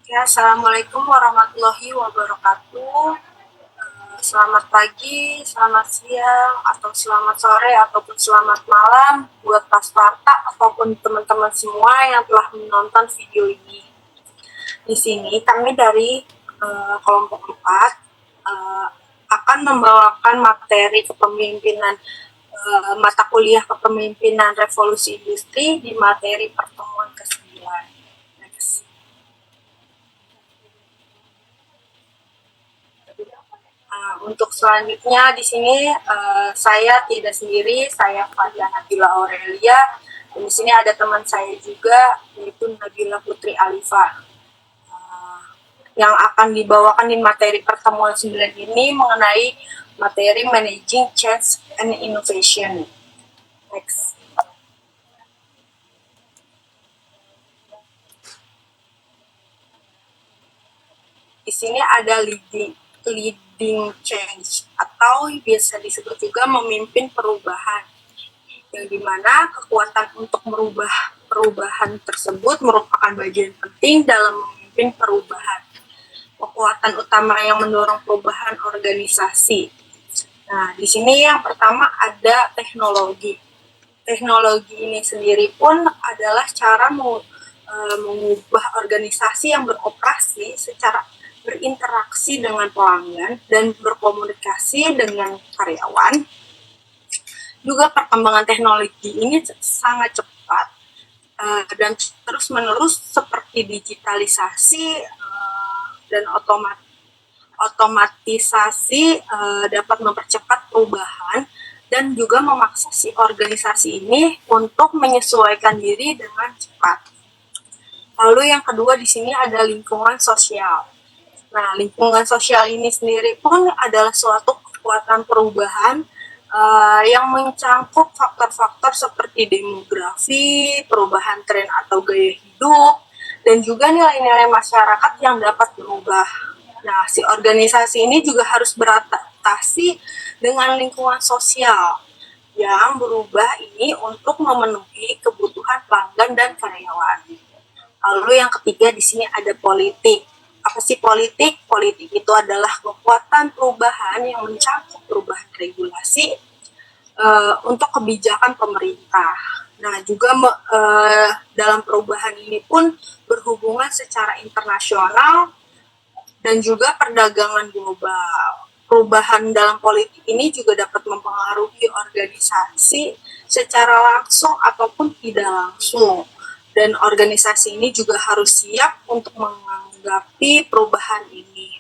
Ya, Assalamualaikum warahmatullahi wabarakatuh. Selamat pagi, selamat siang, atau selamat sore, ataupun selamat malam buat Pasparta ataupun teman-teman semua yang telah menonton video ini. Di sini kami dari kelompok 4 akan membawakan materi kepemimpinan mata kuliah kepemimpinan revolusi industri di materi pertemuan ke-9. Untuk selanjutnya di sini saya tidak sendiri, saya Fadia Nabila Aurelia. Dan di sini ada teman saya juga yaitu Nabila Putri Alifa. Yang akan dibawakan di materi pertemuan 9 ini mengenai materi Managing Change and Innovation. Next. Di sini ada leading change atau biasa disebut juga memimpin perubahan, yang dimana kekuatan untuk merubah perubahan tersebut merupakan bagian penting dalam memimpin perubahan. Kekuatan utama yang mendorong perubahan organisasi. Nah, di sini yang pertama ada teknologi. Teknologi ini sendiri pun adalah cara mengubah organisasi yang beroperasi secara berinteraksi dengan pelanggan dan berkomunikasi dengan karyawan. Juga perkembangan teknologi ini sangat cepat dan terus-menerus seperti digitalisasi dan otomatisasi dapat mempercepat perubahan dan juga memaksa si organisasi ini untuk menyesuaikan diri dengan cepat. Lalu yang kedua di sini ada lingkungan sosial. Nah, lingkungan sosial ini sendiri pun adalah suatu kekuatan perubahan yang mencangkup faktor-faktor seperti demografi, perubahan tren atau gaya hidup, dan juga nilai-nilai masyarakat yang dapat berubah. Nah, si organisasi ini juga harus beradaptasi dengan lingkungan sosial yang berubah ini untuk memenuhi kebutuhan pelanggan dan karyawan. Lalu yang ketiga di sini ada politik. Apa sih politik? Politik itu adalah kekuatan perubahan yang mencakup perubahan regulasi untuk kebijakan pemerintah. Nah, juga dalam perubahan ini pun berhubungan secara internasional dan juga perdagangan global. Perubahan dalam politik ini juga dapat mempengaruhi organisasi secara langsung ataupun tidak langsung. Dan organisasi ini juga harus siap untuk menanggapi perubahan ini.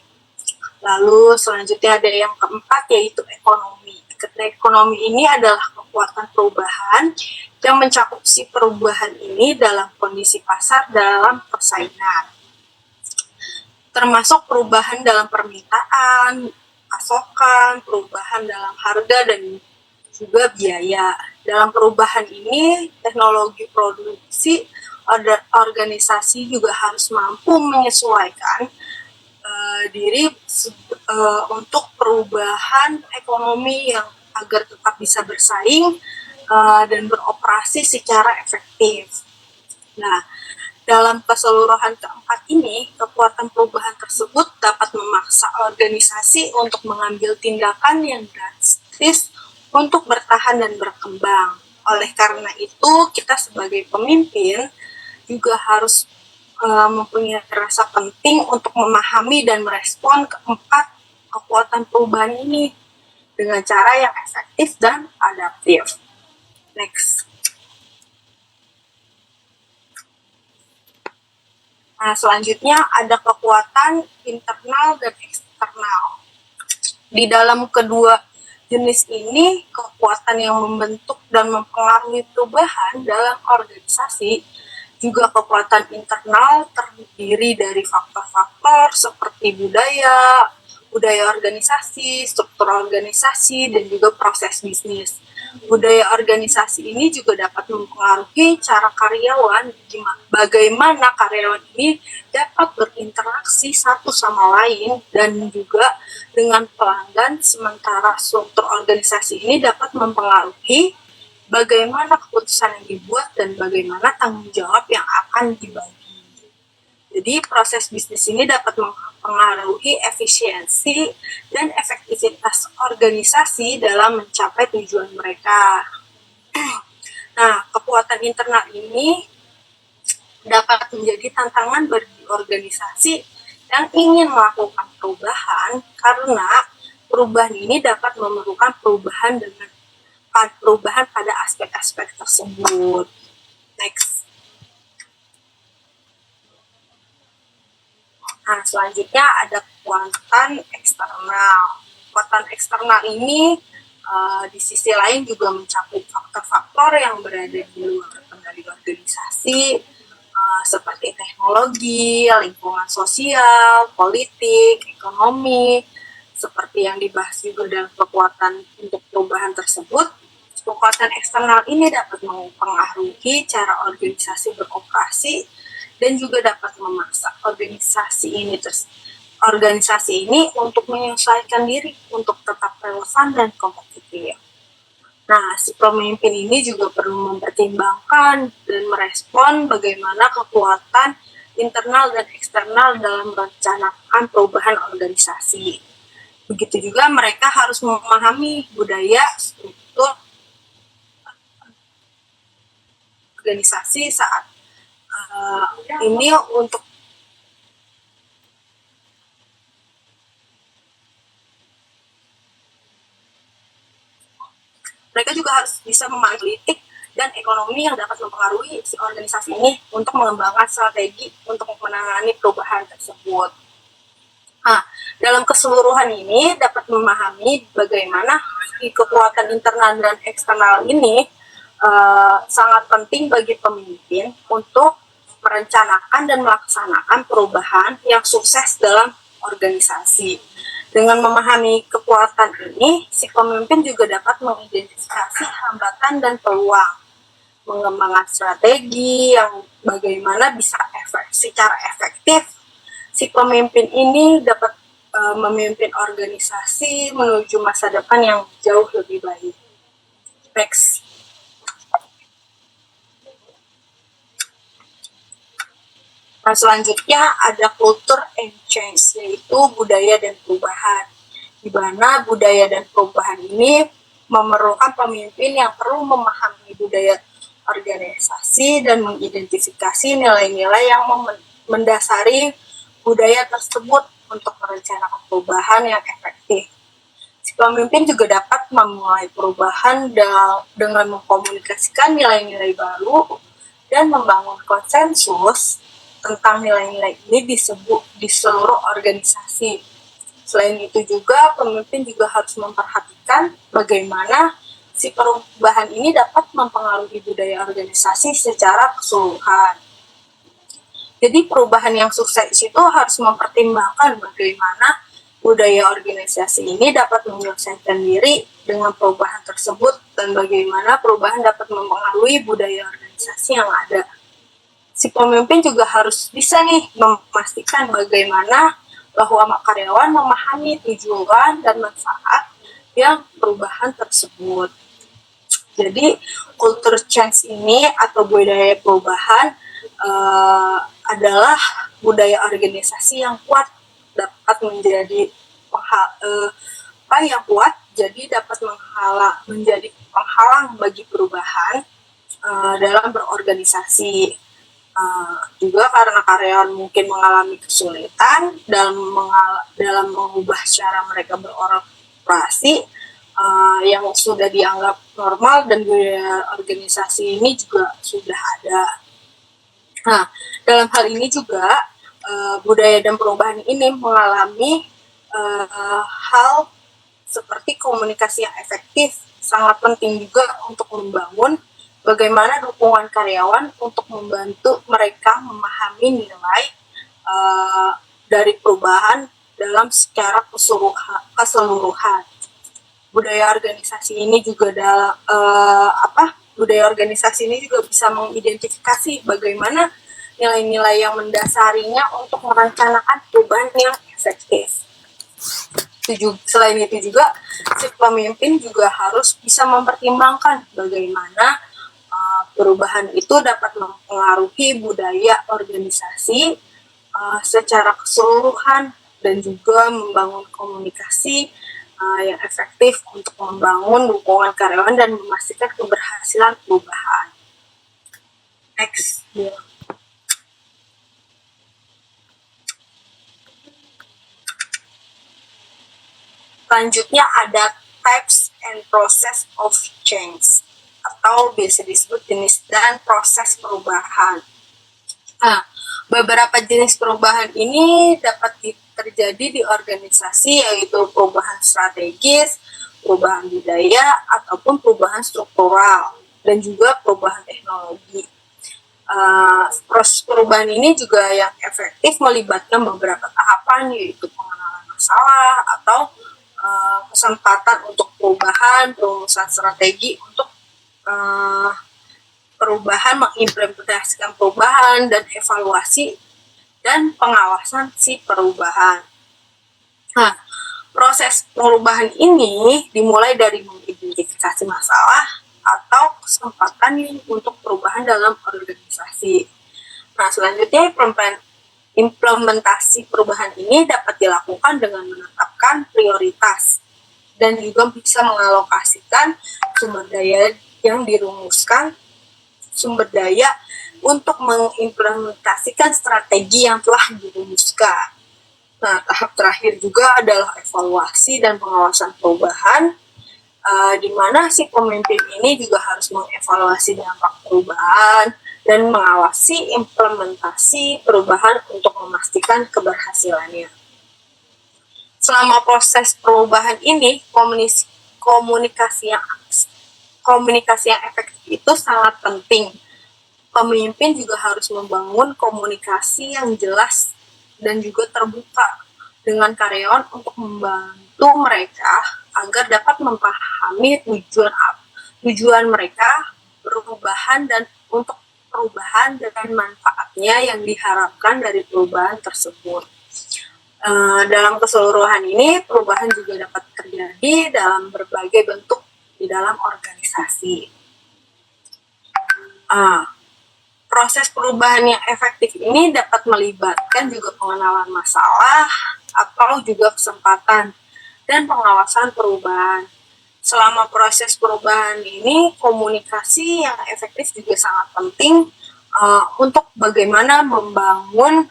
Lalu selanjutnya ada yang keempat yaitu ekonomi. Ekonomi ini adalah kekuatan perubahan yang mencakup si perubahan ini dalam kondisi pasar dalam persaingan. Termasuk perubahan dalam permintaan, pasokan, perubahan dalam harga, dan juga biaya. Dalam perubahan ini, teknologi produksi organisasi juga harus mampu menyesuaikan diri untuk perubahan ekonomi yang agar tetap bisa bersaing dan beroperasi secara efektif. Nah, dalam keseluruhan keempat ini, kekuatan perubahan tersebut dapat memaksa organisasi untuk mengambil tindakan yang drastis untuk bertahan dan berkembang. Oleh karena itu, kita sebagai pemimpin juga harus mempunyai rasa penting untuk memahami dan merespon keempat kekuatan perubahan ini dengan cara yang efektif dan adaptif. Next. Nah, selanjutnya ada kekuatan internal dan eksternal. Di dalam kedua jenis ini, kekuatan yang membentuk dan mempengaruhi perubahan dalam organisasi, juga kekuatan internal terdiri dari faktor-faktor seperti budaya organisasi, struktur organisasi, dan juga proses bisnis. Budaya organisasi ini juga dapat mempengaruhi cara karyawan, bagaimana karyawan ini dapat berinteraksi satu sama lain dan juga dengan pelanggan, sementara struktur organisasi ini dapat mempengaruhi bagaimana keputusan yang dibuat dan bagaimana tanggung jawab yang akan dibagi. Jadi proses bisnis ini dapat mempengaruhi efisiensi dan efektivitas organisasi dalam mencapai tujuan mereka. Nah, kekuatan internal ini dapat menjadi tantangan bagi organisasi yang ingin melakukan perubahan karena perubahan ini dapat memerlukan perubahan pada aspek-aspek tersebut. Next. Nah, selanjutnya ada kekuatan eksternal. Kekuatan eksternal ini di sisi lain juga mencakup faktor-faktor yang berada di luar kendali organisasi, seperti teknologi, lingkungan sosial, politik, ekonomi, seperti yang dibahas juga dalam kekuatan untuk perubahan tersebut. Kekuatan eksternal ini dapat mempengaruhi cara organisasi beroperasi dan juga dapat memaksa organisasi ini untuk menyesuaikan diri untuk tetap relevan dan kompetitif. Nah, si pemimpin ini juga perlu mempertimbangkan dan merespon bagaimana kekuatan internal dan eksternal dalam merencanakan perubahan organisasi. Begitu juga mereka harus memahami budaya, struktur organisasi saat ini untuk mereka juga harus bisa memahami politik dan ekonomi yang dapat mempengaruhi si organisasi ini untuk mengembangkan strategi untuk menangani perubahan tersebut. Nah, dalam keseluruhan ini dapat memahami bagaimana kekuatan internal dan eksternal ini sangat penting bagi pemimpin untuk merencanakan dan melaksanakan perubahan yang sukses dalam organisasi. Dengan memahami kekuatan ini, si pemimpin juga dapat mengidentifikasi hambatan dan peluang, mengembangkan strategi yang bagaimana bisa secara efektif. Si pemimpin ini dapat memimpin organisasi menuju masa depan yang jauh lebih baik. Next. Nah, selanjutnya ada culture and change, yaitu budaya dan perubahan. Di mana budaya dan perubahan ini memerlukan pemimpin yang perlu memahami budaya organisasi dan mengidentifikasi nilai-nilai yang mendasari budaya tersebut untuk merencanakan perubahan yang efektif. Si pemimpin juga dapat memulai perubahan dengan mengkomunikasikan nilai-nilai baru dan membangun konsensus tentang nilai-nilai ini di seluruh organisasi. Selain itu juga, pemimpin juga harus memperhatikan bagaimana si perubahan ini dapat mempengaruhi budaya organisasi secara keseluruhan. Jadi perubahan yang sukses itu harus mempertimbangkan bagaimana budaya organisasi ini dapat menyelesaikan diri dengan perubahan tersebut dan bagaimana perubahan dapat mempengaruhi budaya organisasi yang ada. Si pemimpin juga harus bisa nih memastikan bagaimana bahwa karyawan memahami tujuan dan manfaat yang perubahan tersebut. Jadi culture change ini atau budaya perubahan adalah budaya organisasi yang kuat dapat menjadi yang kuat jadi dapat menjadi penghalang bagi perubahan dalam berorganisasi. Juga karena karyawan mungkin mengalami kesulitan dalam mengubah cara mereka beroperasi yang sudah dianggap normal dan budaya organisasi ini juga sudah ada. Nah, dalam hal ini juga budaya dan perubahan ini mengalami hal seperti komunikasi yang efektif sangat penting juga untuk membangun bagaimana dukungan karyawan untuk membantu mereka memahami nilai dari perubahan dalam secara keseluruhan. Budaya organisasi ini juga bisa mengidentifikasi bagaimana nilai-nilai yang mendasarinya untuk merencanakan perubahan yang efektif. Selain itu juga, si pemimpin juga harus bisa mempertimbangkan bagaimana perubahan itu dapat mempengaruhi budaya organisasi secara keseluruhan dan juga membangun komunikasi yang efektif untuk membangun dukungan karyawan dan memastikan keberhasilan perubahan. Next. Selanjutnya ada types and process of change atau biasa disebut jenis dan proses perubahan. Nah, beberapa jenis perubahan ini dapat terjadi di organisasi, yaitu perubahan strategis, perubahan budaya, ataupun perubahan struktural, dan juga perubahan teknologi. Proses perubahan ini juga yang efektif melibatkan beberapa tahapan, yaitu pengenalan masalah atau kesempatan untuk perubahan, perumusan strategi untuk perubahan, mengimplementasikan perubahan, dan evaluasi dan pengawasan si perubahan. Nah, proses perubahan ini dimulai dari mengidentifikasi masalah atau kesempatan untuk perubahan dalam organisasi. Nah, selanjutnya implementasi perubahan ini dapat dilakukan dengan menetapkan prioritas dan juga bisa mengalokasikan sumber daya yang dirumuskan, sumber daya untuk mengimplementasikan strategi yang telah dirumuskan. Nah, tahap terakhir juga adalah evaluasi dan pengawasan perubahan, di mana si pemimpin ini juga harus mengevaluasi dampak perubahan dan mengawasi implementasi perubahan untuk memastikan keberhasilannya. Selama proses perubahan ini, komunikasi yang efektif itu sangat penting. Pemimpin juga harus membangun komunikasi yang jelas dan juga terbuka dengan karyawan untuk membantu mereka agar dapat memahami tujuan mereka, perubahan dan untuk perubahan dan manfaatnya yang diharapkan dari perubahan tersebut. Dalam keseluruhan ini, perubahan juga dapat terjadi dalam berbagai bentuk di dalam organisasi. Proses perubahan yang efektif ini dapat melibatkan juga pengenalan masalah atau juga kesempatan dan pengawasan perubahan. Selama proses perubahan ini, komunikasi yang efektif juga sangat penting untuk bagaimana membangun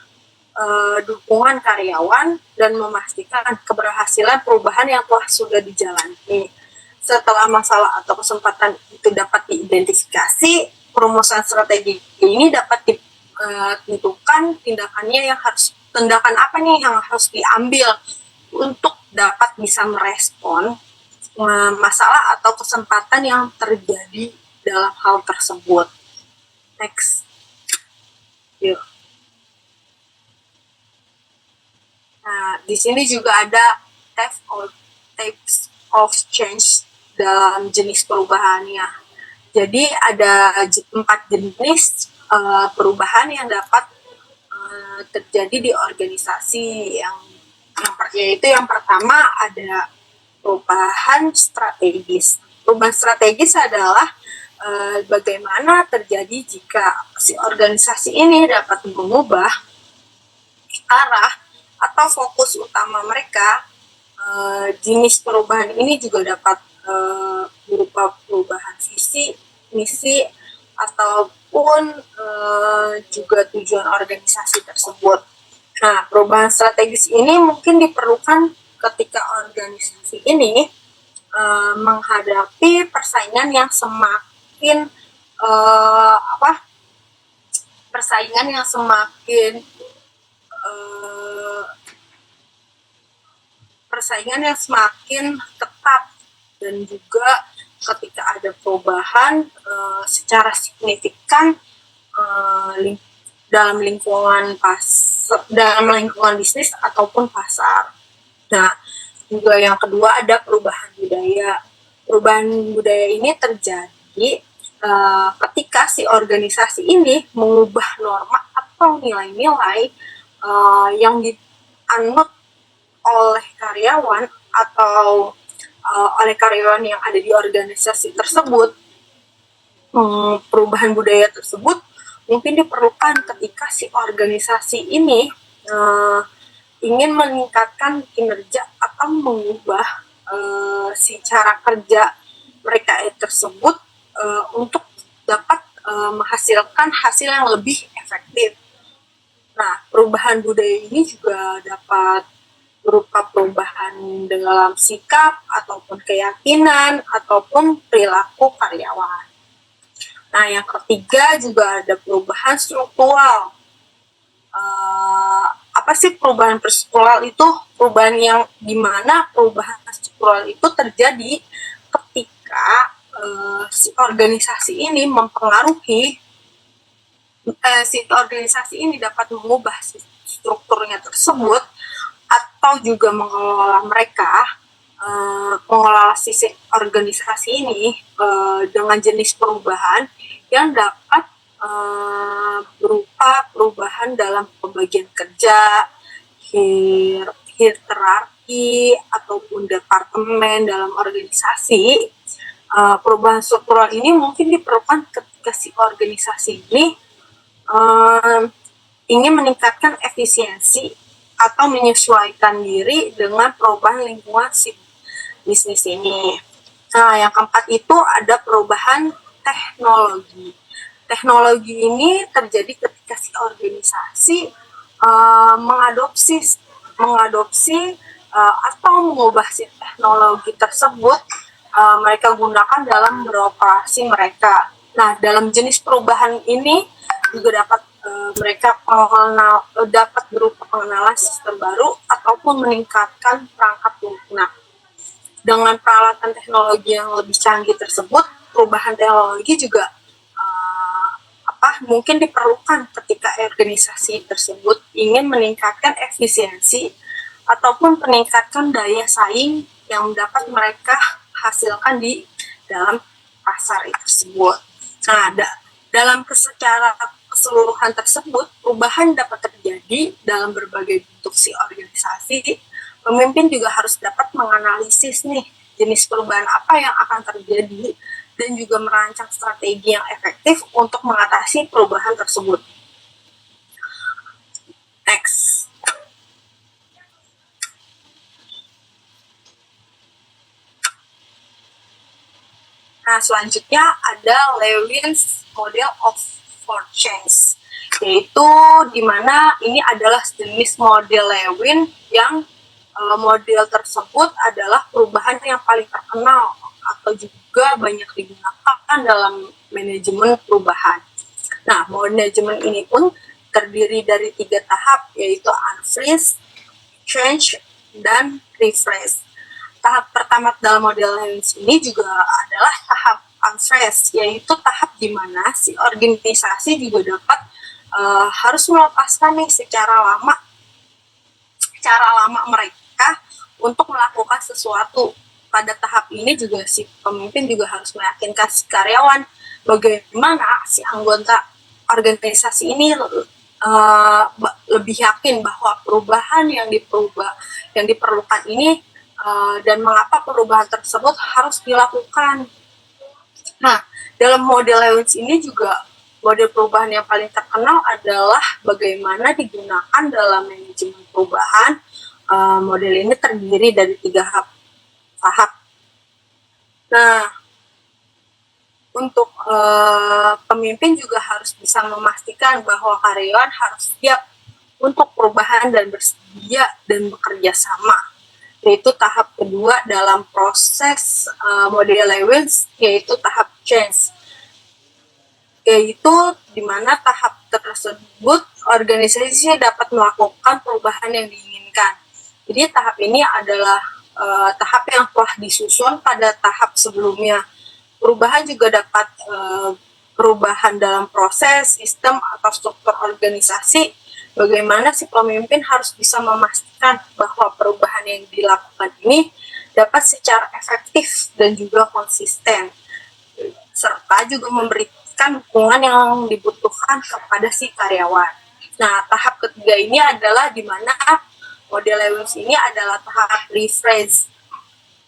dukungan karyawan dan memastikan keberhasilan perubahan yang telah sudah dijalani. Setelah masalah atau kesempatan itu dapat diidentifikasi, perumusan strategi ini dapat ditentukan tindakan apa nih yang harus diambil untuk dapat bisa merespon masalah atau kesempatan yang terjadi dalam hal tersebut. Next. Yuk. Nah, di sini juga ada types of change dalam jenis perubahannya. Jadi ada 4 jenis perubahan yang dapat terjadi di organisasi. Yaitu yang pertama ada perubahan strategis. Perubahan strategis adalah bagaimana terjadi jika si organisasi ini dapat mengubah arah atau fokus utama mereka. Jenis perubahan ini juga dapat berupa perubahan visi, misi, ataupun juga tujuan organisasi tersebut. Nah, perubahan strategis ini mungkin diperlukan ketika organisasi ini menghadapi persaingan yang semakin ketat, dan juga ketika ada perubahan secara signifikan dalam lingkungan bisnis ataupun pasar. Nah, juga yang kedua ada perubahan budaya. Perubahan budaya ini terjadi ketika si organisasi ini mengubah norma atau nilai-nilai yang dianut oleh karyawan atau oleh karyawan yang ada di organisasi tersebut. Perubahan budaya tersebut mungkin diperlukan ketika si organisasi ini uh, ingin meningkatkan kinerja atau mengubah si cara kerja mereka tersebut untuk dapat menghasilkan hasil yang lebih efektif. Nah, perubahan budaya ini juga dapat berupa perubahan dalam sikap ataupun keyakinan ataupun perilaku karyawan. Nah, yang ketiga juga ada perubahan struktural. Apa sih perubahan struktural itu? Perubahan yang dimana perubahan struktural itu terjadi ketika si organisasi ini mempengaruhi si organisasi ini dapat mengubah strukturnya tersebut atau juga mengelola mereka mengelola sisi organisasi ini dengan jenis perubahan yang dapat berupa perubahan dalam pembagian kerja, hierarki ataupun departemen dalam organisasi. Perubahan struktural ini mungkin diperlukan ketika si organisasi ini ingin meningkatkan efisiensi atau menyesuaikan diri dengan perubahan lingkungan si bisnis ini. Nah, yang keempat itu ada perubahan teknologi. Teknologi ini terjadi ketika si organisasi mengadopsi atau mengubah si teknologi tersebut mereka gunakan dalam beroperasi mereka. Nah, dalam jenis perubahan ini juga dapat mereka dapat berupa pengenalan sistem baru ataupun meningkatkan perangkat lunak. Dengan peralatan teknologi yang lebih canggih tersebut, perubahan teknologi juga mungkin diperlukan ketika organisasi tersebut ingin meningkatkan efisiensi ataupun meningkatkan daya saing yang dapat mereka hasilkan di dalam pasar tersebut. Nah, dalam secara keseluruhan tersebut, perubahan dapat terjadi dalam berbagai bentuk si organisasi. Pemimpin juga harus dapat menganalisis nih jenis perubahan apa yang akan terjadi dan juga merancang strategi yang efektif untuk mengatasi perubahan tersebut. Next. Nah, selanjutnya ada Lewin's Model of for Change, yaitu di mana ini adalah jenis model Lewin yang model tersebut adalah perubahan yang paling terkenal atau juga banyak digunakan dalam manajemen perubahan. Nah, manajemen ini pun terdiri dari 3 tahap, yaitu unfreeze, change, dan refresh. Tahap pertama dalam model Lewis ini juga adalah tahap unfreeze, yaitu tahap di mana si organisasi juga dapat harus melepaskan nih secara lama mereka untuk melakukan sesuatu. Pada tahap ini juga si pemimpin juga harus meyakinkan si karyawan bagaimana si anggota organisasi ini lebih yakin bahwa perubahan yang diperlukan ini dan mengapa perubahan tersebut harus dilakukan. Nah, dalam model Lewis ini juga model perubahan yang paling terkenal adalah bagaimana digunakan dalam manajemen perubahan. Model ini terdiri dari 3 tahap. Nah, untuk pemimpin juga harus bisa memastikan bahwa karyawan harus siap untuk perubahan dan bersedia dan bekerja sama. Yaitu tahap kedua dalam proses model Lewis, yaitu tahap change. Yaitu di mana tahap tersebut organisasi dapat melakukan perubahan yang diinginkan. Jadi tahap ini adalah tahap yang telah disusun pada tahap sebelumnya. Perubahan juga dapat perubahan dalam proses, sistem, atau struktur organisasi. Bagaimana si pemimpin harus bisa memastikan bahwa perubahan yang dilakukan ini dapat secara efektif dan juga konsisten, serta juga memberikan dukungan yang dibutuhkan kepada si karyawan. Nah, tahap ketiga ini adalah di mana model Lewis ini adalah tahap refresh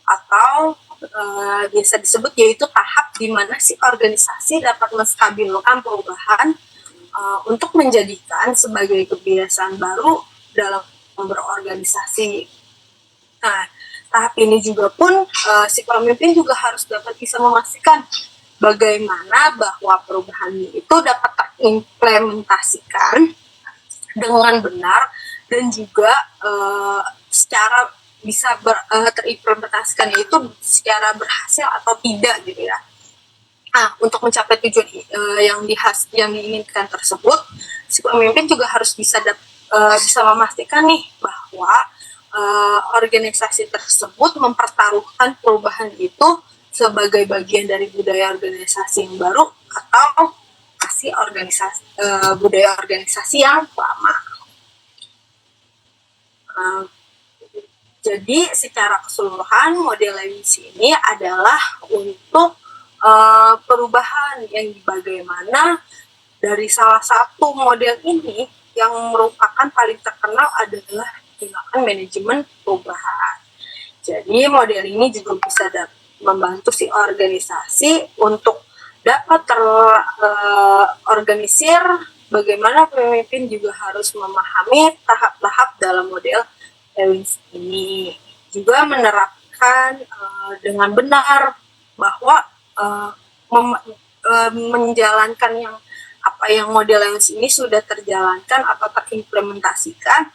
atau biasa disebut yaitu tahap di mana si organisasi dapat menstabilkan perubahan untuk menjadikan sebagai kebiasaan baru dalam berorganisasi. Nah, tahap ini juga pun si pemimpin juga harus dapat bisa memastikan bagaimana bahwa perubahan itu dapat terimplementasikan dengan benar dan juga secara bisa terimplementasikan itu secara berhasil atau tidak gitu ya. Nah, untuk mencapai tujuan yang diinginkan tersebut, si pemimpin juga harus bisa memastikan nih bahwa organisasi tersebut mempertaruhkan perubahan itu sebagai bagian dari budaya organisasi yang baru atau masih budaya organisasi yang lama. Jadi secara keseluruhan model Lewis ini adalah untuk perubahan yang bagaimana dari salah satu model ini yang merupakan paling terkenal adalah tindakan manajemen perubahan. Jadi model ini juga bisa membantu si organisasi untuk dapat terorganisir. Bagaimana pemimpin juga harus memahami tahap-tahap dalam model Lewis ini. Juga menerapkan dengan benar bahwa menjalankan yang model Lewis ini sudah terjalankan atau terimplementasikan,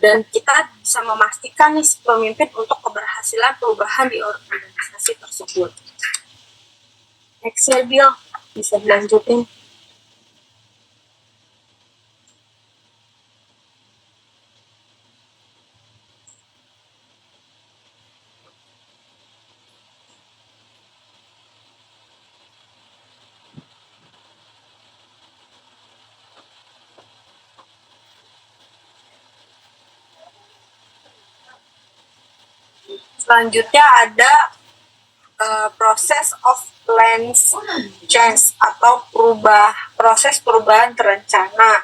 dan kita bisa memastikan nih si pemimpin untuk keberhasilan perubahan di organisasi tersebut. Next ya, Bill, bisa dilanjutin. Selanjutnya ada proses of planned change atau proses perubahan terencana,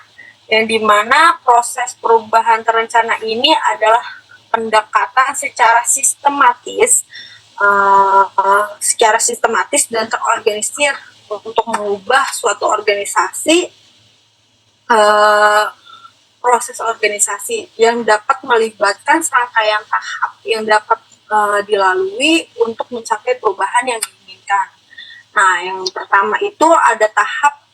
yang dimana proses perubahan terencana ini adalah pendekatan secara sistematis dan terorganisir untuk mengubah suatu organisasi, proses organisasi yang dapat melibatkan serangkaian tahap yang dapat dilalui untuk mencapai perubahan yang diinginkan. Nah, yang pertama itu ada tahap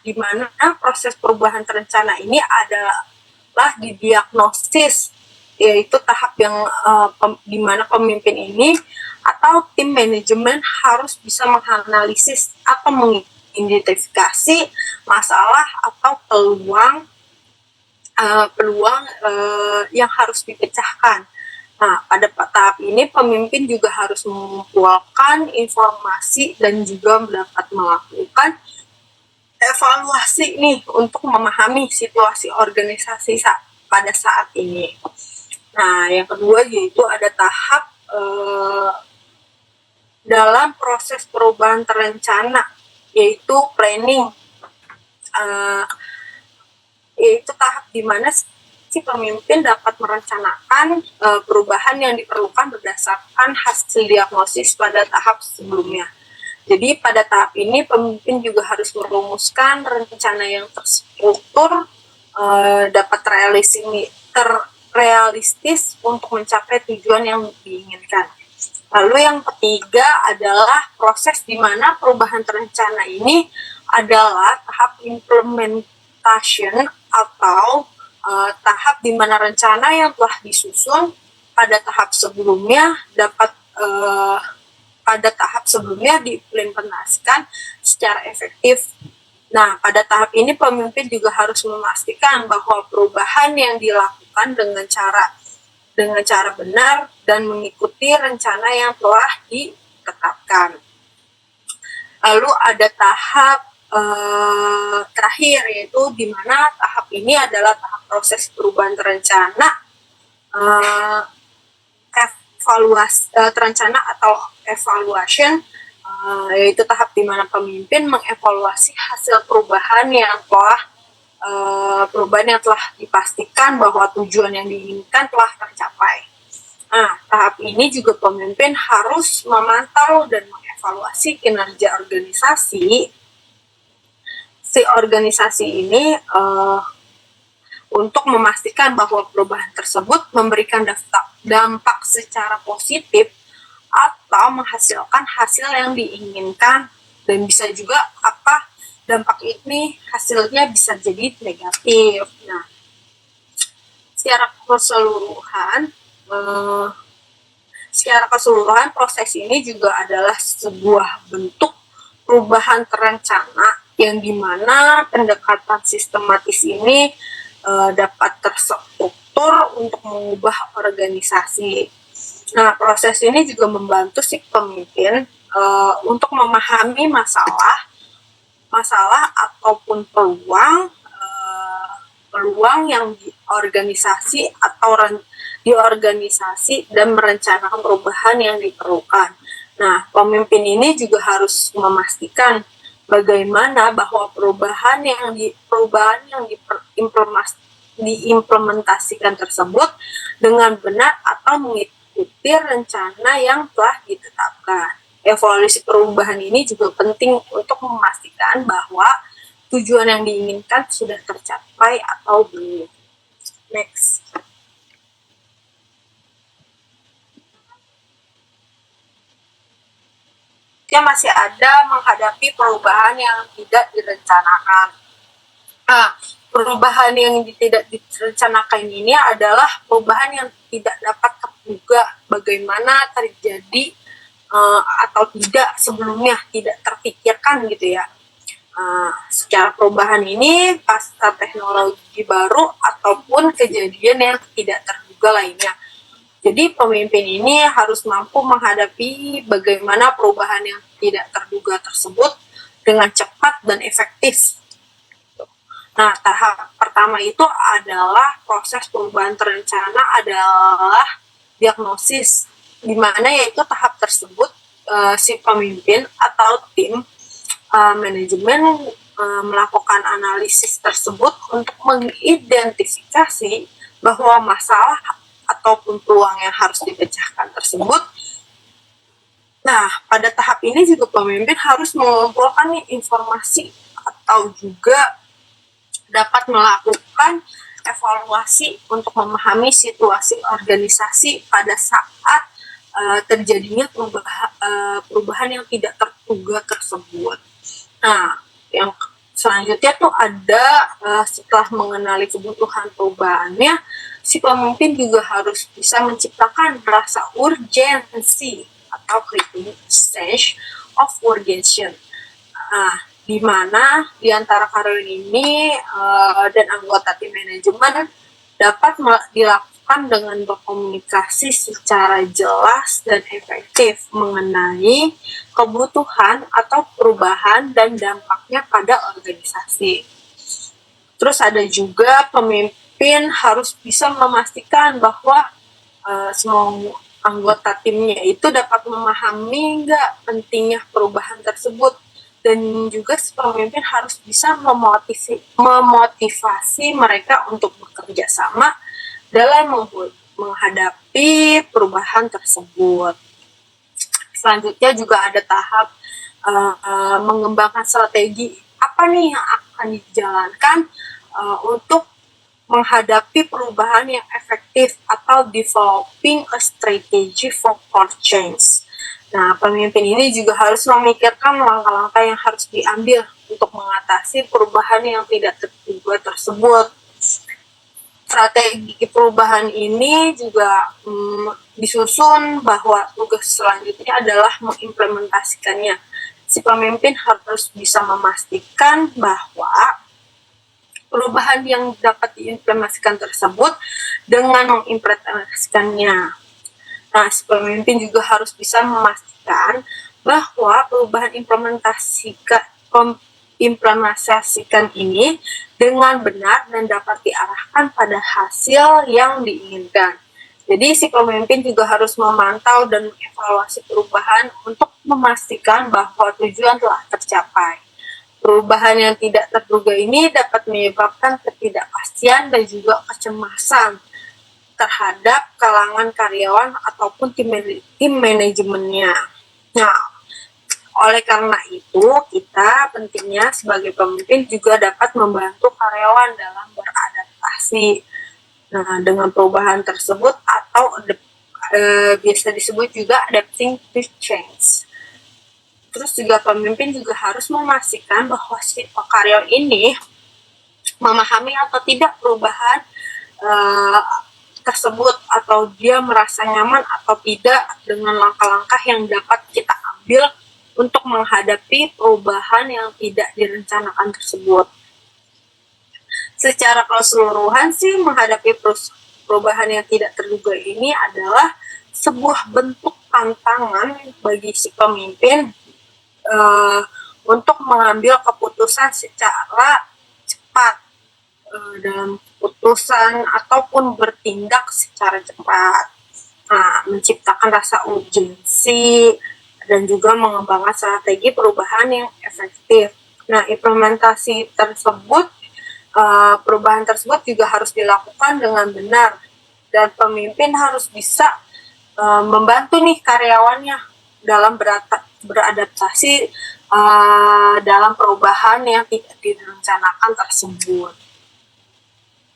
di mana proses perubahan terencana ini adalah didiagnosis, yaitu tahap yang di mana pemimpin ini atau tim manajemen harus bisa menganalisis atau mengidentifikasi masalah atau peluang yang harus dipecahkan. Nah, pada tahap ini pemimpin juga harus mengumpulkan informasi dan juga dapat melakukan evaluasi nih untuk memahami situasi organisasi pada saat ini. Nah, yang kedua yaitu ada tahap dalam proses perubahan terencana, yaitu planning. Yaitu tahap di mana si pemimpin dapat merencanakan perubahan yang diperlukan berdasarkan hasil diagnosis pada tahap sebelumnya. Jadi pada tahap ini pemimpin juga harus merumuskan rencana yang terstruktur, dapat terrealistis untuk mencapai tujuan yang diinginkan. Lalu yang ketiga adalah proses di mana perubahan terencana ini adalah tahap implementation atau tahap di mana rencana yang telah disusun pada tahap sebelumnya diimplementasikan secara efektif. Nah, pada tahap ini pemimpin juga harus memastikan bahwa perubahan yang dilakukan dengan cara benar dan mengikuti rencana yang telah ditetapkan. Lalu ada tahap terakhir, yaitu di mana tahap ini adalah tahap proses perubahan terencana, terencana atau evaluation, yaitu tahap di mana pemimpin mengevaluasi hasil perubahan yang telah dipastikan bahwa tujuan yang diinginkan telah tercapai. Nah, tahap ini juga pemimpin harus memantau dan mengevaluasi kinerja organisasi. Si organisasi ini untuk memastikan bahwa perubahan tersebut memberikan dampak secara positif atau menghasilkan hasil yang diinginkan, dan bisa juga dampak ini hasilnya bisa jadi negatif. Nah, secara keseluruhan proses ini juga adalah sebuah bentuk perubahan terencana yang dimana pendekatan sistematis ini dapat terstruktur untuk mengubah organisasi. Nah, proses ini juga membantu si pemimpin untuk memahami masalah ataupun peluang yang di organisasi dan merencanakan perubahan yang diperlukan. Nah, pemimpin ini juga harus memastikan bagaimana bahwa perubahan yang diimplementasikan tersebut dengan benar atau mengikuti rencana yang telah ditetapkan. Evaluasi perubahan ini juga penting untuk memastikan bahwa tujuan yang diinginkan sudah tercapai atau belum. Next. Masih ada menghadapi perubahan yang tidak direncanakan. Perubahan yang tidak direncanakan ini adalah perubahan yang tidak dapat terduga bagaimana terjadi atau tidak sebelumnya, tidak terpikirkan gitu ya. Secara perubahan ini pasca teknologi baru ataupun kejadian yang tidak terduga lainnya. Jadi pemimpin ini harus mampu menghadapi bagaimana perubahan yang tidak terduga tersebut dengan cepat dan efektif. Nah, tahap pertama itu adalah proses perubahan terencana adalah diagnosis, di mana yaitu tahap tersebut si pemimpin atau tim manajemen melakukan analisis tersebut untuk mengidentifikasi bahwa masalah ataupun peluang yang harus dipecahkan tersebut. Nah, pada tahap ini juga pemimpin harus mengumpulkan informasi atau juga dapat melakukan evaluasi untuk memahami situasi organisasi pada saat terjadinya perubahan yang tidak terduga tersebut. Nah, yang selanjutnya tuh ada setelah mengenali kebutuhan perubahannya, si pemimpin juga harus bisa menciptakan rasa urgensi atau critical stage of urgency. Di mana di antara karyawan ini dan anggota tim manajemen dapat dilakukan dengan berkomunikasi secara jelas dan efektif mengenai kebutuhan atau perubahan dan dampaknya pada organisasi. Terus ada juga pemimpin harus bisa memastikan bahwa semua anggota timnya itu dapat memahami nggak pentingnya perubahan tersebut, dan juga si pemimpin harus bisa memotivasi mereka untuk bekerja sama dalam menghadapi perubahan tersebut. Selanjutnya juga ada tahap mengembangkan strategi apa nih yang akan dijalankan untuk menghadapi perubahan yang efektif atau developing a strategy for change. Nah, pemimpin ini juga harus memikirkan langkah-langkah yang harus diambil untuk mengatasi perubahan yang tidak terduga tersebut. Strategi perubahan ini juga disusun bahwa tugas selanjutnya adalah mengimplementasikannya. Si pemimpin harus bisa memastikan bahwa perubahan yang dapat diimplementasikan tersebut dengan mengimplementasikannya. Nah, si pemimpin juga harus bisa memastikan bahwa perubahan implementasikan ini dengan benar dan dapat diarahkan pada hasil yang diinginkan. Jadi si pemimpin juga harus memantau dan mengevaluasi perubahan untuk memastikan bahwa tujuan telah tercapai. Perubahan yang tidak terduga ini dapat menyebabkan ketidakpastian dan juga kecemasan terhadap kalangan karyawan ataupun tim manajemennya. Nah, oleh karena itu, kita pentingnya sebagai pemimpin juga dapat membantu karyawan dalam beradaptasi beradaptasi. Nah, dengan perubahan tersebut atau biasa disebut juga adapting to change. Terus juga pemimpin juga harus memastikan bahwa si pekaryawan ini memahami atau tidak perubahan tersebut, atau dia merasa nyaman atau tidak dengan langkah-langkah yang dapat kita ambil untuk menghadapi perubahan yang tidak direncanakan tersebut. Secara keseluruhan sih, menghadapi perubahan yang tidak terduga ini adalah sebuah bentuk tantangan bagi si pemimpin untuk mengambil keputusan secara cepat dalam keputusan ataupun bertindak secara cepat. Nah, menciptakan rasa urgensi dan juga mengembangkan strategi perubahan yang efektif. Nah, implementasi tersebut, perubahan tersebut juga harus dilakukan dengan benar, dan pemimpin harus bisa membantu nih karyawannya dalam beradaptasi dalam perubahan yang tidak direncanakan tersebut.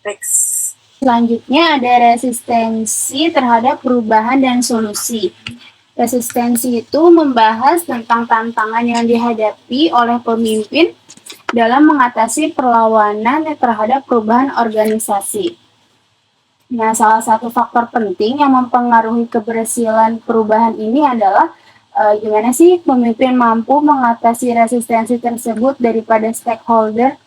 Next. Selanjutnya ada resistensi terhadap perubahan dan solusi. Resistensi itu membahas tentang tantangan yang dihadapi oleh pemimpin dalam mengatasi perlawanan terhadap perubahan organisasi. Nah, salah satu faktor penting yang mempengaruhi keberhasilan perubahan ini adalah gimana sih pemimpin mampu mengatasi resistensi tersebut daripada stakeholder.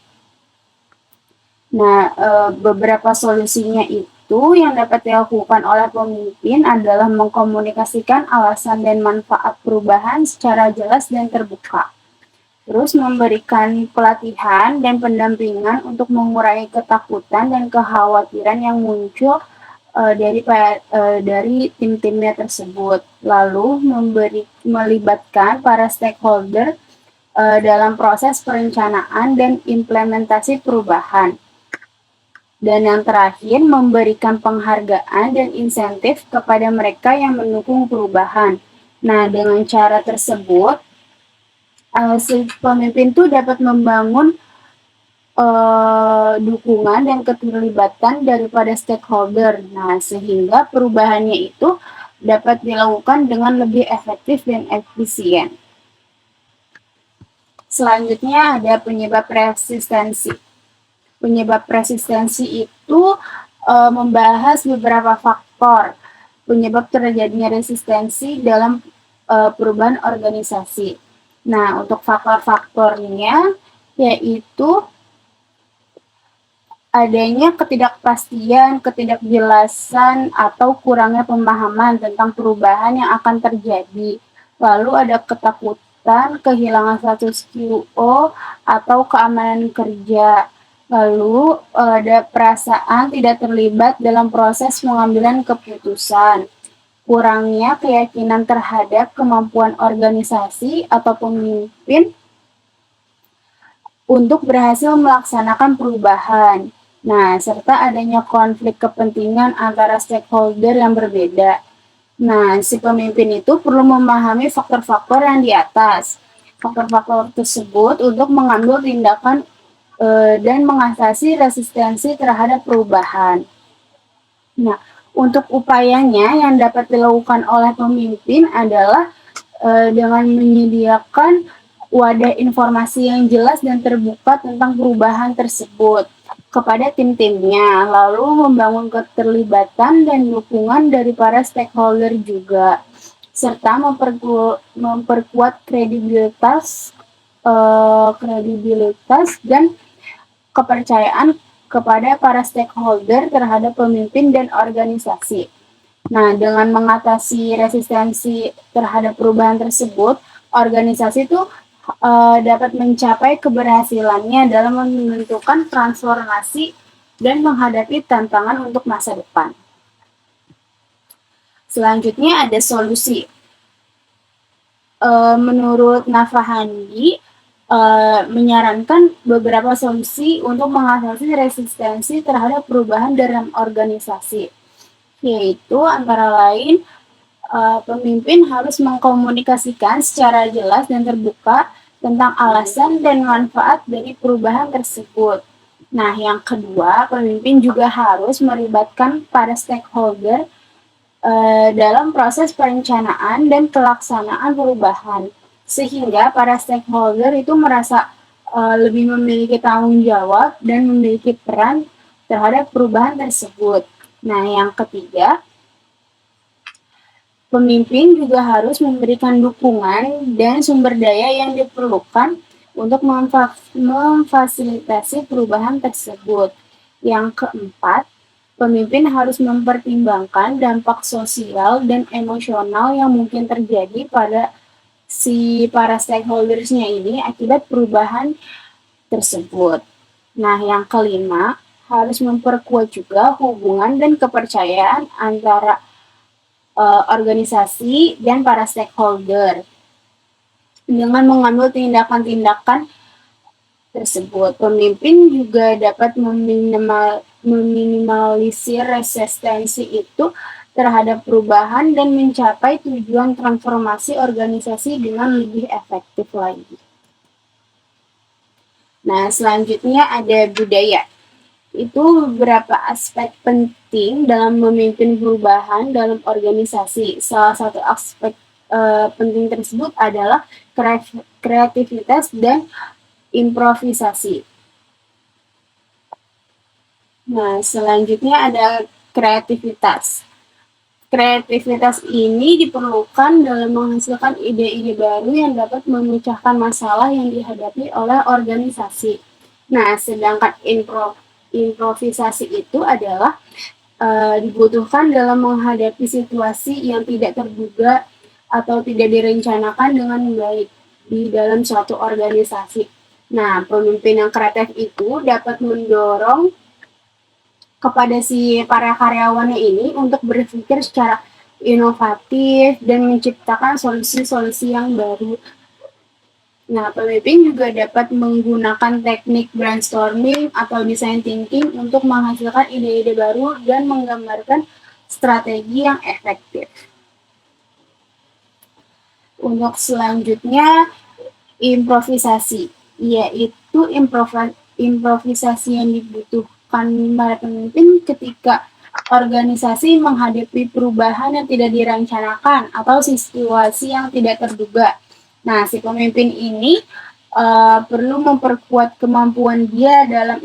Nah, beberapa solusinya itu yang dapat dilakukan oleh pemimpin adalah mengkomunikasikan alasan dan manfaat perubahan secara jelas dan terbuka. Terus memberikan pelatihan dan pendampingan untuk mengurangi ketakutan dan kekhawatiran yang muncul dari tim-timnya tersebut. Lalu melibatkan para stakeholder dalam proses perencanaan dan implementasi perubahan. Dan yang terakhir, memberikan penghargaan dan insentif kepada mereka yang mendukung perubahan. Nah, dengan cara tersebut, si pemimpin itu dapat membangun dukungan dan keterlibatan daripada stakeholder. Nah, sehingga perubahannya itu dapat dilakukan dengan lebih efektif dan efisien. Selanjutnya ada penyebab resistensi. Penyebab resistensi itu membahas beberapa faktor penyebab terjadinya resistensi dalam perubahan organisasi. Nah, untuk faktor-faktornya yaitu adanya ketidakpastian, ketidakjelasan, atau kurangnya pemahaman tentang perubahan yang akan terjadi. Lalu ada ketakutan, kehilangan status QO, atau keamanan kerja. Lalu ada perasaan tidak terlibat dalam proses pengambilan keputusan. Kurangnya keyakinan terhadap kemampuan organisasi atau pemimpin untuk berhasil melaksanakan perubahan. Nah, serta adanya konflik kepentingan antara stakeholder yang berbeda. Nah, si pemimpin itu perlu memahami faktor-faktor yang di atas. Faktor-faktor tersebut untuk mengambil tindakan dan mengatasi resistensi terhadap perubahan. Nah, untuk upayanya yang dapat dilakukan oleh pemimpin adalah dengan menyediakan wadah informasi yang jelas dan terbuka tentang perubahan tersebut kepada tim-timnya, lalu membangun keterlibatan dan dukungan dari para stakeholder juga, serta memperkuat kredibilitas dan kepercayaan kepada para stakeholder terhadap pemimpin dan organisasi. Nah, dengan mengatasi resistensi terhadap perubahan tersebut, organisasi itu dapat mencapai keberhasilannya dalam menentukan transformasi dan menghadapi tantangan untuk masa depan. Selanjutnya ada solusi. Menurut Nafahandi, menyarankan beberapa solusi untuk mengatasi resistensi terhadap perubahan dalam organisasi, yaitu antara lain pemimpin harus mengkomunikasikan secara jelas dan terbuka tentang alasan dan manfaat dari perubahan tersebut. Nah, yang kedua, pemimpin juga harus melibatkan para stakeholder dalam proses perencanaan dan pelaksanaan perubahan, sehingga para stakeholder itu merasa lebih memiliki tanggung jawab dan memiliki peran terhadap perubahan tersebut. Nah, yang ketiga, pemimpin juga harus memberikan dukungan dan sumber daya yang diperlukan untuk memfasilitasi perubahan tersebut. Yang keempat, pemimpin harus mempertimbangkan dampak sosial dan emosional yang mungkin terjadi pada si para stakeholdersnya ini akibat perubahan tersebut. Nah, yang kelima, harus memperkuat juga hubungan dan kepercayaan antara organisasi dan para stakeholder dengan mengambil tindakan-tindakan tersebut. Pemimpin juga dapat meminimalisir resistensi itu terhadap perubahan dan mencapai tujuan transformasi organisasi dengan lebih efektif lagi. Nah, selanjutnya ada budaya. Itu beberapa aspek penting dalam memimpin perubahan dalam organisasi. Salah satu aspek penting tersebut adalah kreativitas dan improvisasi. Nah, selanjutnya ada kreativitas. Kreativitas ini diperlukan dalam menghasilkan ide-ide baru yang dapat memecahkan masalah yang dihadapi oleh organisasi. Nah, sedangkan improvisasi itu adalah dibutuhkan dalam menghadapi situasi yang tidak terduga atau tidak direncanakan dengan baik di dalam suatu organisasi. Nah, pemimpin yang kreatif itu dapat mendorong kepada si para karyawannya ini untuk berpikir secara inovatif dan menciptakan solusi-solusi yang baru. Nah, pemimpin juga dapat menggunakan teknik brainstorming atau design thinking untuk menghasilkan ide-ide baru dan menggambarkan strategi yang efektif. Untuk selanjutnya, improvisasi, yaitu improvisasi yang dibutuhkan para pemimpin ketika organisasi menghadapi perubahan yang tidak direncanakan atau situasi yang tidak terduga. Nah, si pemimpin ini perlu memperkuat kemampuan dia dalam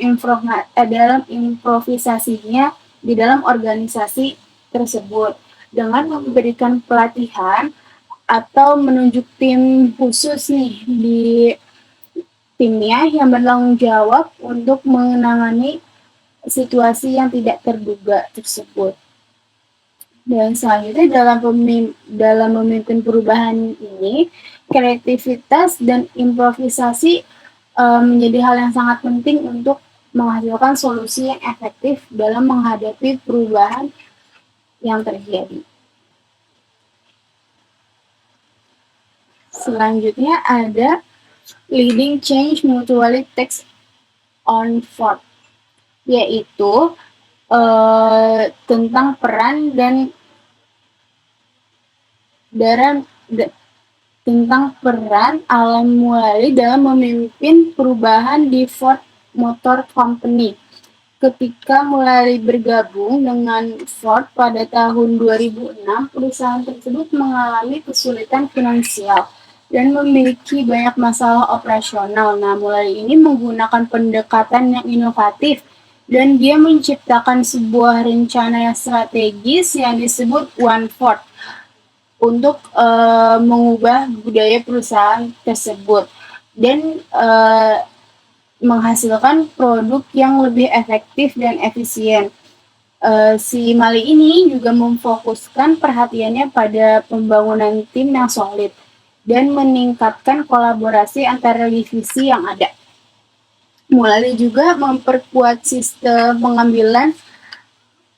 improvisasinya di dalam organisasi tersebut dengan memberikan pelatihan atau menunjuk tim khusus nih di timnya yang bertanggung jawab untuk menangani situasi yang tidak terduga tersebut. Dan selanjutnya dalam memimpin perubahan ini, kreativitas dan improvisasi menjadi hal yang sangat penting untuk menghasilkan solusi yang efektif dalam menghadapi perubahan yang terjadi. Selanjutnya ada leading change mutually takes on effort, yaitu tentang peran Alan Mulally dalam memimpin perubahan di Ford Motor Company. Ketika Mulally bergabung dengan Ford pada tahun 2006, perusahaan tersebut mengalami kesulitan finansial dan memiliki banyak masalah operasional. Nah, Mulally ini menggunakan pendekatan yang inovatif dan dia menciptakan sebuah rencana yang strategis yang disebut One Ford untuk mengubah budaya perusahaan tersebut dan menghasilkan produk yang lebih efektif dan efisien. Si Mali ini juga memfokuskan perhatiannya pada pembangunan tim yang solid dan meningkatkan kolaborasi antara divisi yang ada. Mulai juga memperkuat sistem pengambilan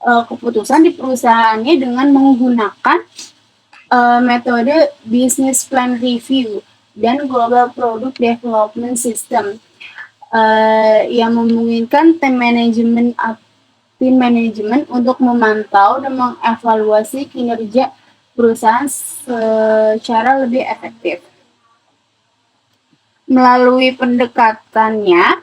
keputusan di perusahaannya dengan menggunakan metode business plan review dan global product development system yang memungkinkan tim manajemen untuk memantau dan mengevaluasi kinerja perusahaan secara lebih efektif. Melalui pendekatannya,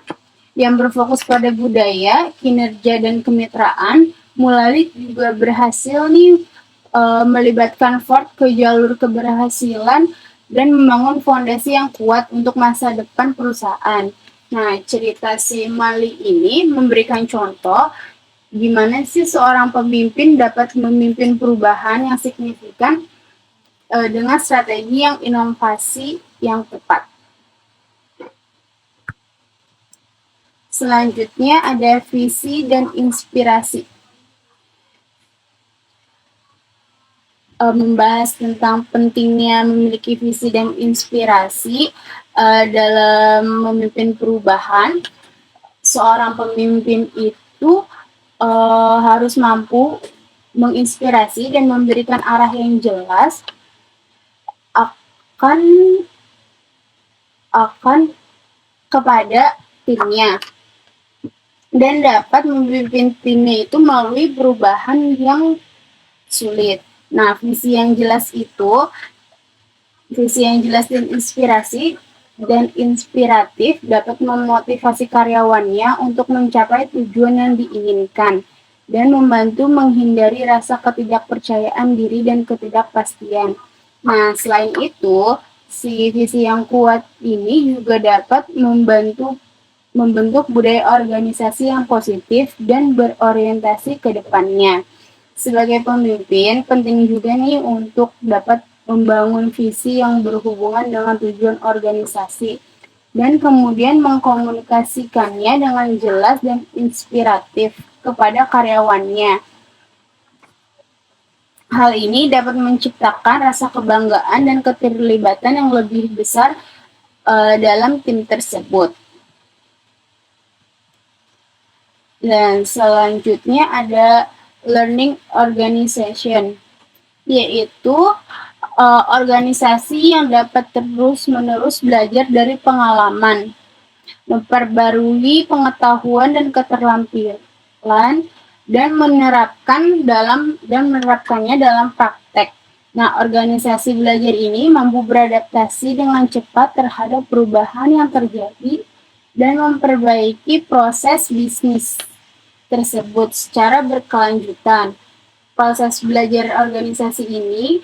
yang berfokus pada budaya, kinerja, dan kemitraan. Mulai juga berhasil nih melibatkan Ford ke jalur keberhasilan dan membangun fondasi yang kuat untuk masa depan perusahaan. Nah, cerita si Mali ini memberikan contoh gimana sih seorang pemimpin dapat memimpin perubahan yang signifikan dengan strategi yang inovasi yang tepat. Selanjutnya ada visi dan inspirasi. Membahas tentang pentingnya memiliki visi dan inspirasi dalam memimpin perubahan. Seorang pemimpin itu harus mampu menginspirasi dan memberikan arah yang jelas akan kepada timnya dan dapat memimpin timnya itu melalui perubahan yang sulit. Nah, visi yang jelas dan inspiratif dapat memotivasi karyawannya untuk mencapai tujuan yang diinginkan dan membantu menghindari rasa ketidakpercayaan diri dan ketidakpastian. Nah, selain itu, si visi yang kuat ini juga dapat membentuk budaya organisasi yang positif dan berorientasi ke depannya. Sebagai pemimpin, penting juga nih untuk dapat membangun visi yang berhubungan dengan tujuan organisasi dan kemudian mengkomunikasikannya dengan jelas dan inspiratif kepada karyawannya. Hal ini dapat menciptakan rasa kebanggaan dan keterlibatan yang lebih besar dalam tim tersebut. Dan selanjutnya ada learning organization, yaitu organisasi yang dapat terus-menerus belajar dari pengalaman, memperbarui pengetahuan dan keterampilan, dan menerapkannya dalam praktek. Nah, organisasi belajar ini mampu beradaptasi dengan cepat terhadap perubahan yang terjadi dan memperbaiki proses bisnis tersebut secara berkelanjutan. Proses belajar organisasi ini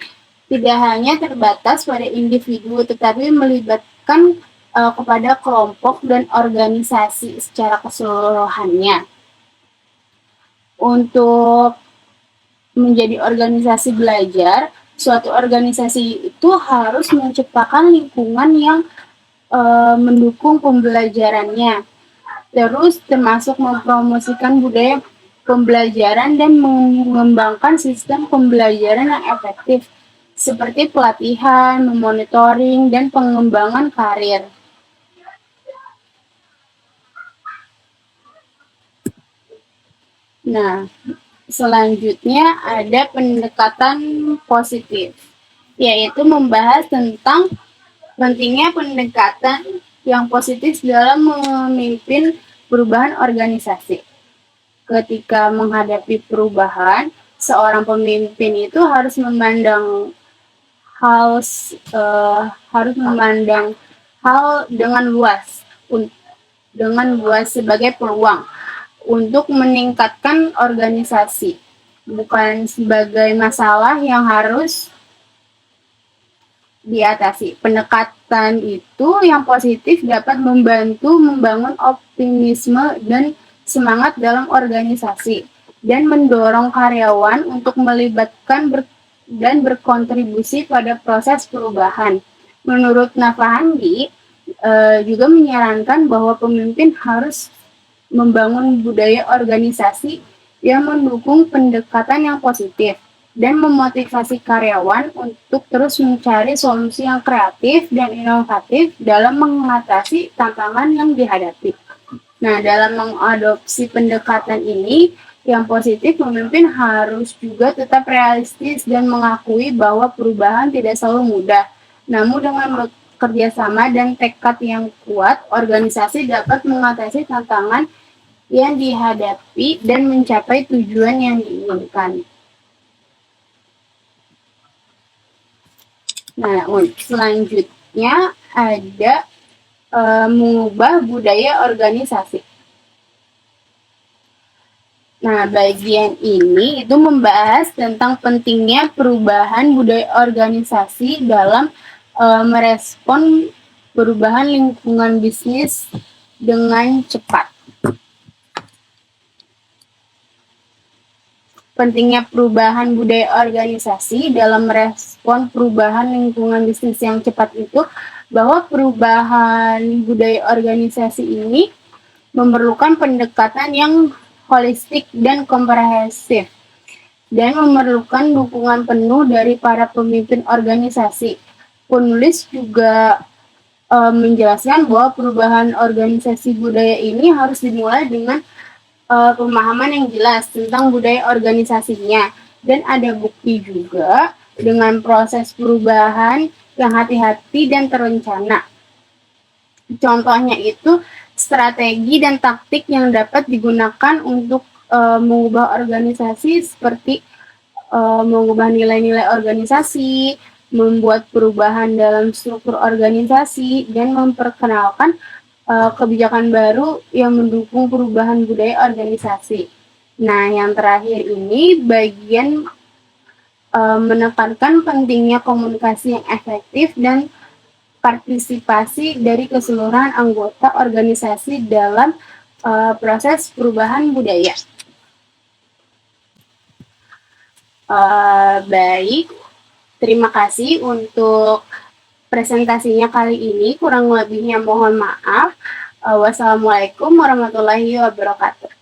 tidak hanya terbatas pada individu, tetapi melibatkan kepada kelompok dan organisasi secara keseluruhannya. Untuk menjadi organisasi belajar, suatu organisasi itu harus menciptakan lingkungan yang mendukung pembelajarannya. Terus termasuk mempromosikan budaya pembelajaran dan mengembangkan sistem pembelajaran yang efektif seperti pelatihan, monitoring, dan pengembangan karir. Nah, selanjutnya ada pendekatan positif, yaitu membahas tentang pentingnya pendekatan yang positif dalam memimpin perubahan organisasi. Ketika menghadapi perubahan, seorang pemimpin itu harus memandang hal dengan luas sebagai peluang untuk meningkatkan organisasi, bukan sebagai masalah yang harus diatasi. Pendekatan itu yang positif dapat membantu membangun optimisme dan semangat dalam organisasi dan mendorong karyawan untuk melibatkan dan berkontribusi pada proses perubahan. Menurut Navahandi juga menyarankan bahwa pemimpin harus membangun budaya organisasi yang mendukung pendekatan yang positif dan memotivasi karyawan untuk terus mencari solusi yang kreatif dan inovatif dalam mengatasi tantangan yang dihadapi. Nah, dalam mengadopsi pendekatan ini yang positif, pemimpin harus juga tetap realistis dan mengakui bahwa perubahan tidak selalu mudah. Namun dengan bekerja sama dan tekad yang kuat, organisasi dapat mengatasi tantangan yang dihadapi dan mencapai tujuan yang diinginkan. Nah, selanjutnya ada mengubah budaya organisasi. Nah, bagian ini itu membahas tentang pentingnya perubahan budaya organisasi dalam merespon perubahan lingkungan bisnis dengan cepat. Pentingnya perubahan budaya organisasi dalam merespon perubahan lingkungan bisnis yang cepat itu bahwa perubahan budaya organisasi ini memerlukan pendekatan yang holistik dan komprehensif dan memerlukan dukungan penuh dari para pemimpin organisasi. Penulis juga menjelaskan bahwa perubahan organisasi budaya ini harus dimulai dengan pemahaman yang jelas tentang budaya organisasinya, dan ada bukti juga dengan proses perubahan yang hati-hati dan terencana. Contohnya itu strategi dan taktik yang dapat digunakan untuk mengubah organisasi seperti mengubah nilai-nilai organisasi, membuat perubahan dalam struktur organisasi, dan memperkenalkan kebijakan baru yang mendukung perubahan budaya organisasi. Nah, yang terakhir ini bagian menekankan pentingnya komunikasi yang efektif dan partisipasi dari keseluruhan anggota organisasi dalam proses perubahan budaya. Baik, terima kasih untuk presentasinya kali ini, kurang lebihnya mohon maaf. Wassalamualaikum warahmatullahi wabarakatuh.